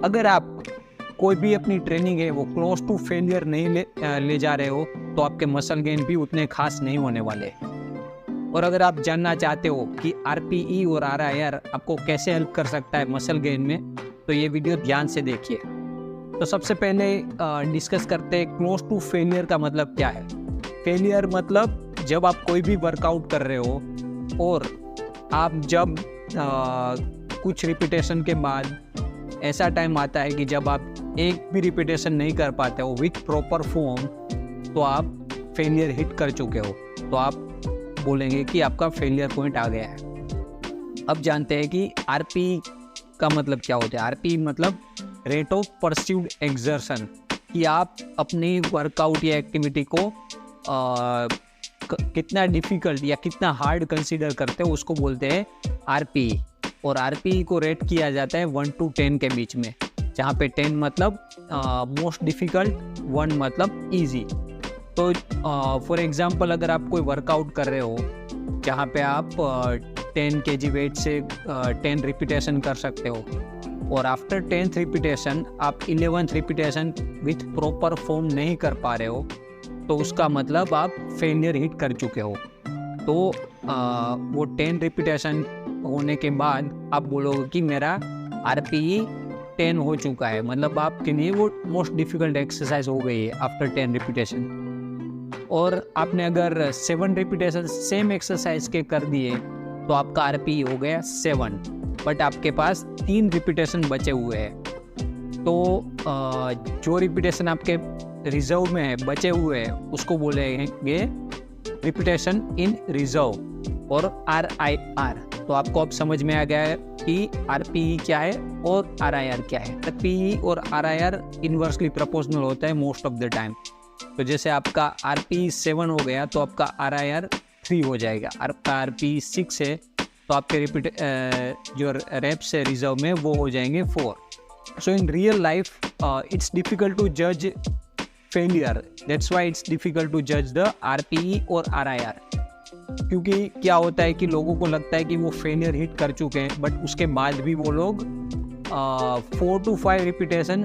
अगर आप कोई भी अपनी ट्रेनिंग है वो क्लोज टू फेलियर नहीं ले जा रहे हो तो आपके मसल गेन भी उतने खास नहीं होने वाले। और अगर आप जानना चाहते हो कि आरपीई और आरआईआर आपको कैसे हेल्प कर सकता है मसल गेन में, तो ये वीडियो ध्यान से देखिए। तो सबसे पहले डिस्कस करते हैं क्लोज टू फेलियर का मतलब क्या है। फेलियर मतलब जब आप कोई भी वर्कआउट कर रहे हो और आप जब कुछ रिपीटेशन के बाद ऐसा टाइम आता है कि जब आप एक भी रिपीटेशन नहीं कर पाते हो विथ प्रॉपर फॉर्म, तो आप फेलियर हिट कर चुके हो, तो आप बोलेंगे कि आपका फेलियर पॉइंट आ गया है। अब जानते हैं कि आरपी का मतलब क्या होता है। आरपी मतलब रेट ऑफ परस्यूड एक्सर्शन, कि आप अपनी वर्कआउट या एक्टिविटी को कितना डिफिकल्ट या कितना हार्ड कंसीडर करते हो, उसको बोलते हैं आरपी। और आरपी को रेट किया जाता है 1 to 10 के बीच में, जहाँ पे 10 मतलब मोस्ट डिफिकल्ट, 1 मतलब इजी। तो फॉर एग्जांपल अगर आप कोई वर्कआउट कर रहे हो जहाँ पे आप 10 kg वेट से 10 रिपीटेशन कर सकते हो और आफ्टर 10th रिपीटेशन आप 11th repetition with proper form नहीं कर पा रहे हो, तो उसका मतलब आप फेलियर हिट कर चुके हो। तो वो 10 रिपीटेशन होने के बाद आप बोलोगे कि मेरा आरपीई 10 हो चुका है, मतलब आपके लिए वो मोस्ट डिफिकल्ट एक्सरसाइज हो गई है आफ्टर 10 रिपीटेशन। और आपने अगर 7 रिपीटेशन सेम एक्सरसाइज के कर दिए तो आपका आरपीई हो गया 7, बट आपके पास 3 रिपीटेशन बचे हुए हैं। तो जो रिपीटेशन आपके रिजर्व में है, बचे हुए हैं, उसको बोलेंगे रिपीटेशन इन रिजर्व और RIR। तो आपको अब समझ में आ गया है कि आरपीई क्या है और RIR क्या है। आरपीई और RIR इनवर्सली प्रोपोर्शनल होता है मोस्ट ऑफ द टाइम। तो जैसे आपका आरपीई 7 हो गया तो आपका RIR 3 हो जाएगा। आपका आरपीई 6 है तो आपके जो रेप्स है रिजर्व में वो हो जाएंगे 4। सो in real life it's difficult to जज failure, that's why it's difficult to जज द आरपीई और RIR। क्योंकि क्या होता है कि लोगों को लगता है कि वो फेलियर हिट कर चुके हैं, बट उसके बाद भी वो लोग 4 to 5 रिपीटेशन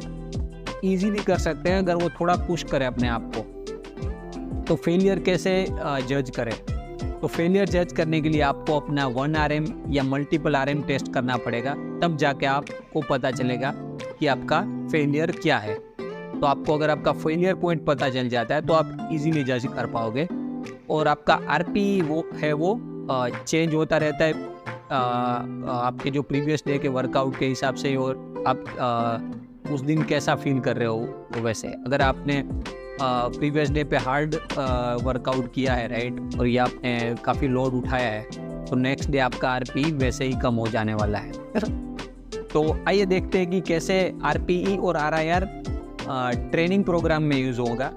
ईजीली कर सकते हैं अगर वो थोड़ा पुश करें अपने आप को। तो फेलियर कैसे जज करें? तो फेलियर जज करने के लिए आपको अपना 1 RM या मल्टीपल RM टेस्ट करना पड़ेगा, तब जाके आपको पता चलेगा कि आपका फेलियर क्या है। तो आपको अगर आपका फेलियर पॉइंट पता चल जाता है तो आप इजीली जज कर पाओगे। और आपका आरपी वो चेंज होता रहता है आपके जो प्रीवियस डे के वर्कआउट के हिसाब से, और आप उस दिन कैसा फील कर रहे हो वैसे। अगर आपने प्रीवियस डे पे हार्ड वर्कआउट किया है, राइट, और ये आपने काफ़ी लोड उठाया है, तो नेक्स्ट डे आपका आरपी वैसे ही कम हो जाने वाला है। तो आइए देखते हैं कि कैसे आरपीई और RIR ट्रेनिंग प्रोग्राम में यूज़ होगा।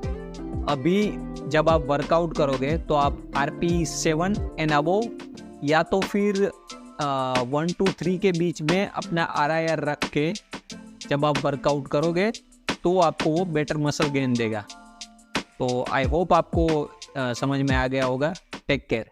अभी जब आप वर्कआउट करोगे तो आप आरपीई 7 एंड अबव या तो फिर 1 to 3 के बीच में अपना RIR रख के जब आप वर्कआउट करोगे तो आपको वो बेटर मसल गेन देगा। तो आई होप आपको समझ में आ गया होगा। Take care.